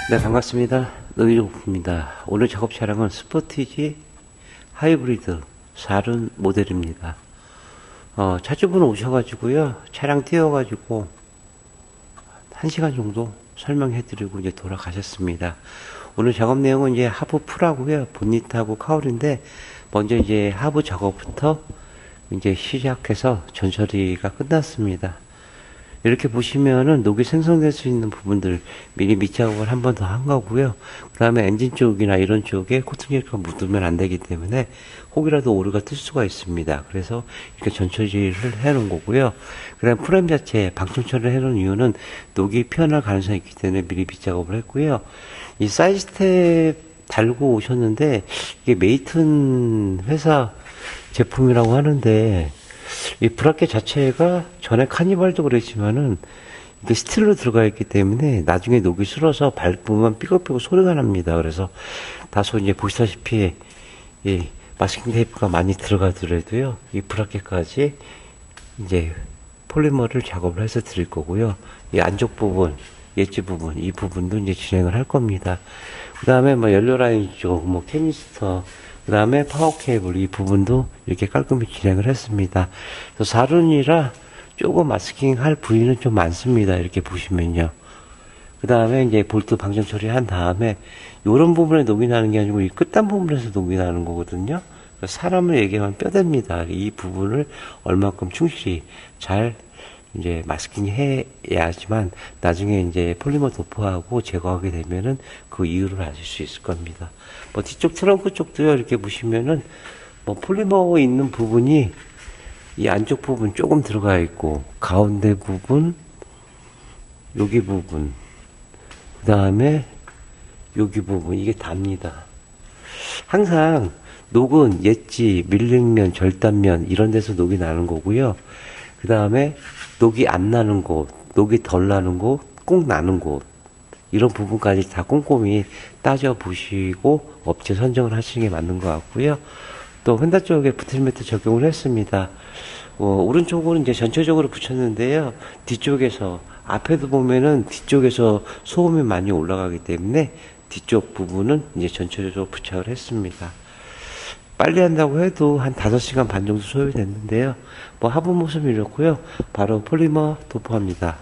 네, 반갑습니다. 노이로프입니다. 오늘 작업 차량은 스포티지 하이브리드 4륜 모델입니다. 차주분 오셔가지고요, 차량 띄워가지고 1시간 정도 설명해드리고 이제 돌아가셨습니다. 오늘 작업 내용은 이제 하부 풀하고요, 본닛하고 카울인데, 먼저 이제 하부 작업부터 이제 시작해서 전처리가 끝났습니다. 이렇게 보시면은 녹이 생성될 수 있는 부분들 미리 밑작업을 한 번 더 한 거고요. 그 다음에 엔진 쪽이나 이런 쪽에 코팅제가 묻으면 안 되기 때문에 혹이라도 오류가 뜰 수가 있습니다. 그래서 이렇게 전처리를 해 놓은 거고요. 그 다음 프레임 자체 방충 처리를 해 놓은 이유는 녹이 피어날 가능성이 있기 때문에 미리 밑작업을 했고요. 이 사이드 스텝 달고 오셨는데 이게 메이튼 회사 제품이라고 하는데 이 브라켓 자체가 전에 카니발도 그랬지만은 이게 스틸로 들어가 있기 때문에 나중에 녹이 슬어서 밟으면 삐걱삐걱 소리가 납니다. 그래서 다소 이제 보시다시피 이 마스킹 테이프가 많이 들어가더라도요, 이 브라켓까지 이제 폴리머를 작업을 해서 드릴 거고요. 이 안쪽 부분, 엣지 부분, 이 부분도 이제 진행을 할 겁니다. 그 다음에 뭐 연료 라인 쪽, 뭐 캐니스터, 그 다음에 파워 케이블 이 부분도 이렇게 깔끔히 진행을 했습니다. 4륜이라 조금 마스킹 할 부위는 좀 많습니다. 이렇게 보시면요. 그 다음에 이제 볼트 방정 처리한 다음에 이런 부분에 녹이 나는 게 아니고 이 끝단 부분에서 녹이 나는 거거든요. 사람을 얘기하면 뼈대입니다. 이 부분을 얼마큼 충실히 잘 이제 마스킹 해야지만 나중에 이제 폴리머 도포하고 제거하게 되면은 그 이유를 아실 수 있을 겁니다. 뭐 뒤쪽 트렁크 쪽도요, 이렇게 보시면은 뭐 폴리머 있는 부분이 이 안쪽 부분 조금 들어가 있고 가운데 부분, 여기 부분, 그 다음에 여기 부분, 이게 답니다. 항상 녹은 엣지, 밀링면, 절단면 이런 데서 녹이 나는 거고요. 그 다음에 녹이 안 나는 곳, 녹이 덜 나는 곳, 꼭 나는 곳, 이런 부분까지 다 꼼꼼히 따져보시고 업체 선정을 하시는 게 맞는 것 같고요. 또 혼다 쪽에 부틀매트 적용을 했습니다. 오른쪽으로 이제 전체적으로 붙였는데요. 뒤쪽에서, 앞에도 보면은 뒤쪽에서 소음이 많이 올라가기 때문에 뒤쪽 부분은 이제 전체적으로 부착을 했습니다. 빨리 한다고 해도 한 5시간 반 정도 소요됐는데요. 뭐 하부 모습이 이렇고요. 바로 폴리머 도포합니다.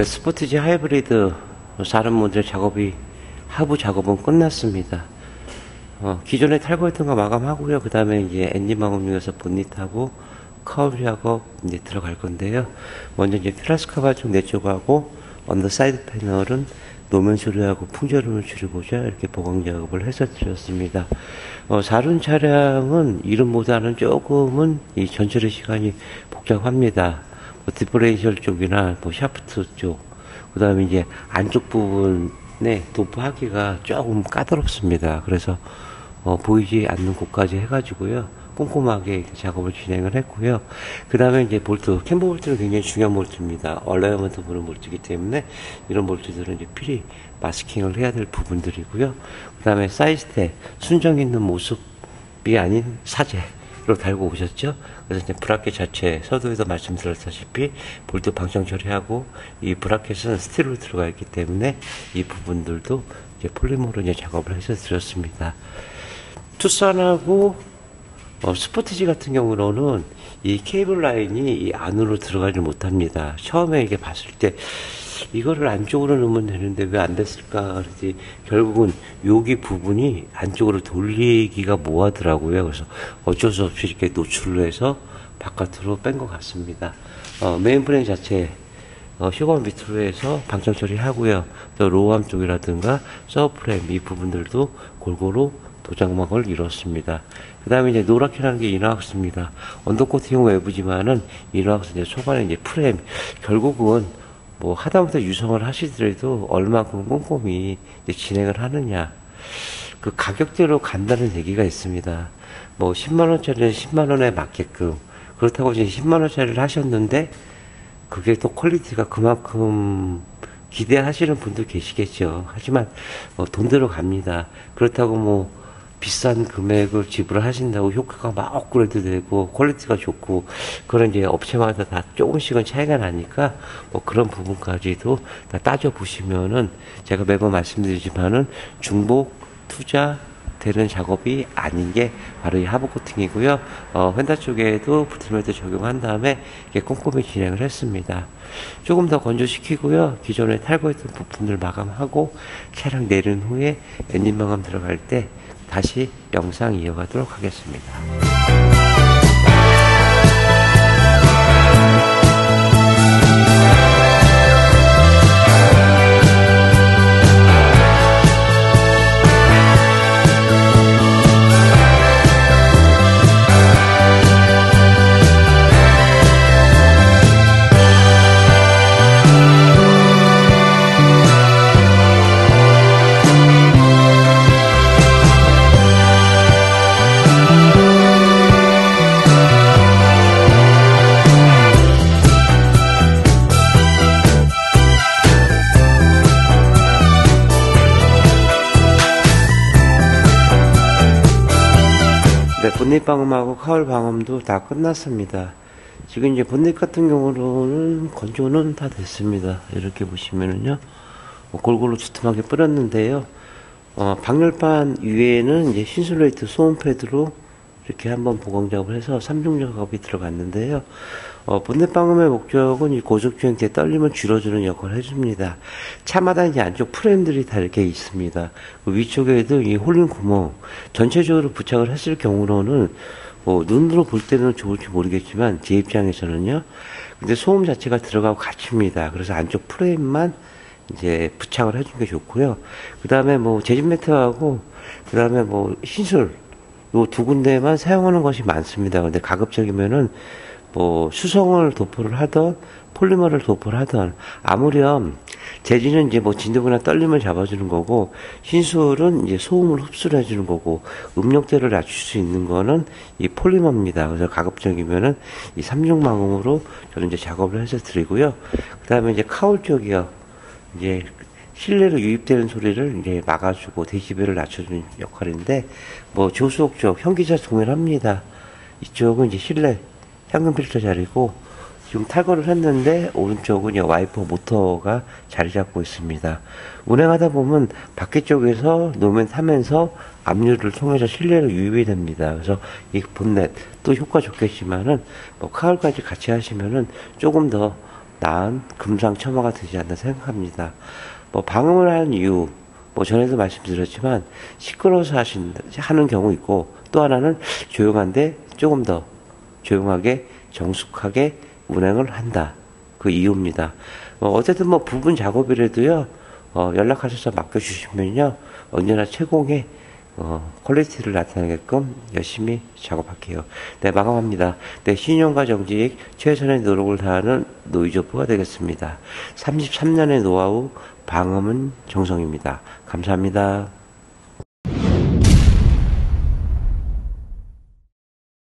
스포티지 하이브리드 4륜 모델 작업이 하부 작업은 끝났습니다. 기존에 탈거했던 거 마감하고요. 그 다음에 이제 엔진 마감용에서 본닛하고 카울 작업 이제 들어갈 건데요. 먼저 이제 피라스카 발쪽 내쪽하고 언더사이드 패널은 노면 처리하고 풍절음을 줄이고자 이렇게 보강 작업을 해서 드렸습니다. 4륜 차량은 이름보다는 조금은 이 전처리 시간이 복잡합니다. 디퍼레이셜 쪽이나 뭐 샤프트 쪽, 그 다음에 이제 안쪽 부분에 도포하기가 조금 까다롭습니다. 그래서 보이지 않는 곳까지 해가지고요, 꼼꼼하게 작업을 진행을 했고요. 그 다음에 이제 볼트, 캠버 볼트는 굉장히 중요한 볼트입니다. 얼라이먼트 보는 볼트이기 때문에 이런 볼트들은 이제 필히 마스킹을 해야 될 부분들이고요. 그 다음에 사이드스텝, 순정 있는 모습이 아닌 사제로 달고 오셨죠. 그래서 이제 브라켓 자체, 서두에도 말씀드렸다시피 볼트 방청 처리하고, 이 브라켓은 스틸로 들어가 있기 때문에 이 부분들도 이제 폴리머로 이제 작업을 해서 드렸습니다. 투싼하고 스포티지 같은 경우로는 이 케이블 라인이 이 안으로 들어가지 못합니다. 처음에 이게 봤을 때 이거를 안쪽으로 넣으면 되는데 왜 안 됐을까 그러지, 결국은 여기 부분이 안쪽으로 돌리기가 뭐하더라고요. 그래서 어쩔 수 없이 이렇게 노출을 해서 바깥으로 뺀 것 같습니다. 메인 프레임 자체 시공 밑으로 해서 방청 처리하고요. 또 로우암 쪽이라든가 서브프레임 이 부분들도 골고루 도장막을 이뤘습니다. 그 다음에 이제 노랗게라는 게 이너왁스입니다. 언더코팅 외부지만은 이너왁스 이제 초반에 이제 프레임, 결국은 뭐 하다못해 유성을 하시더라도 얼마큼 꼼꼼히 이제 진행을 하느냐, 그 가격대로 간다는 얘기가 있습니다. 뭐 10만원짜리는 10만원에 맞게끔, 그렇다고 이제 10만원짜리를 하셨는데 그게 또 퀄리티가 그만큼 기대하시는 분도 계시겠죠. 하지만 돈대로 갑니다. 그렇다고 뭐 비싼 금액을 지불을 하신다고 효과가 막 업그레이드 되고 퀄리티가 좋고, 그런 이제 업체마다 다 조금씩은 차이가 나니까 뭐 그런 부분까지도 다 따져보시면은, 제가 매번 말씀드리지만은 중복 투자 되는 작업이 아닌 게 바로 이 하부 코팅이고요. 휀다 쪽에도 부트매트 적용한 다음에 이렇게 꼼꼼히 진행을 했습니다. 조금 더 건조시키고요. 기존에 탈거했던 부품들 마감하고 차량 내린 후에 엔진 마감 들어갈 때 다시 영상 이어가도록 하겠습니다. 네, 본닛 방음하고 카울 방음도 다 끝났습니다. 지금 이제 본닛 같은 경우는 건조는 다 됐습니다. 이렇게 보시면은요, 골고루 두툼하게 뿌렸는데요. 방열판 위에는 이제 신슐레이트 소음 패드로 이렇게 한번 보강 작업을 해서 3중 작업이 들어갔는데요. 본넷 방음의 목적은 이 고속주행 때 떨림을 줄여주는 역할을 해줍니다. 차마다 이제 안쪽 프레임들이 다 이렇게 있습니다. 그 위쪽에도 이 홀린 구멍 전체적으로 부착을 했을 경우로는 눈으로 볼 때는 좋을지 모르겠지만 제 입장에서는요. 근데 소음 자체가 들어가고 갇힙니다. 그래서 안쪽 프레임만 이제 부착을 해준 게 좋고요. 그 다음에 뭐 재진 매트하고 그 다음에 뭐 신술 요 두 군데만 사용하는 것이 많습니다. 근데 가급적이면은 뭐 수성을 도포를 하던 폴리머를 도포를 하던, 아무렴 재진은 이제 뭐 진동이나 떨림을 잡아주는 거고, 신술은 이제 소음을 흡수를 해주는 거고, 음역대를 낮출 수 있는 거는 이 폴리머입니다. 그래서 가급적이면은 이 3중 방음으로 저는 이제 작업을 해서 드리고요. 그 다음에 이제 카울 쪽이요. 이제 실내로 유입되는 소리를 이제 막아주고 데시벨을 낮춰주는 역할인데, 뭐 조수옥 쪽 현기차 동일합니다. 이쪽은 이제 실내 현금 필터 자리고, 지금 탈거를 했는데 오른쪽은 이제 와이퍼 모터가 자리 잡고 있습니다. 운행하다 보면 밖에 쪽에서 노면 타면서 압류를 통해서 실내로 유입이 됩니다. 그래서 이 본넷 또 효과 좋겠지만은 뭐 카울까지 같이 하시면은 조금 더 나은 금상첨화가 되지 않나 생각합니다. 뭐 방음을 하는 이유, 뭐 전에도 말씀드렸지만 시끄러워서 하는 경우 있고, 또 하나는 조용한데 조금 더 조용하게 정숙하게 운행을 한다. 그 이유입니다. 어쨌든 뭐 부분 작업이라도요, 연락하셔서 맡겨주시면요, 언제나 최공의 퀄리티를 나타내게끔 열심히 작업할게요. 네, 마감합니다. 네, 신용과 정직, 최선의 노력을 다하는 노이조프가 되겠습니다. 33년의 노하우, 방음은 정성입니다. 감사합니다.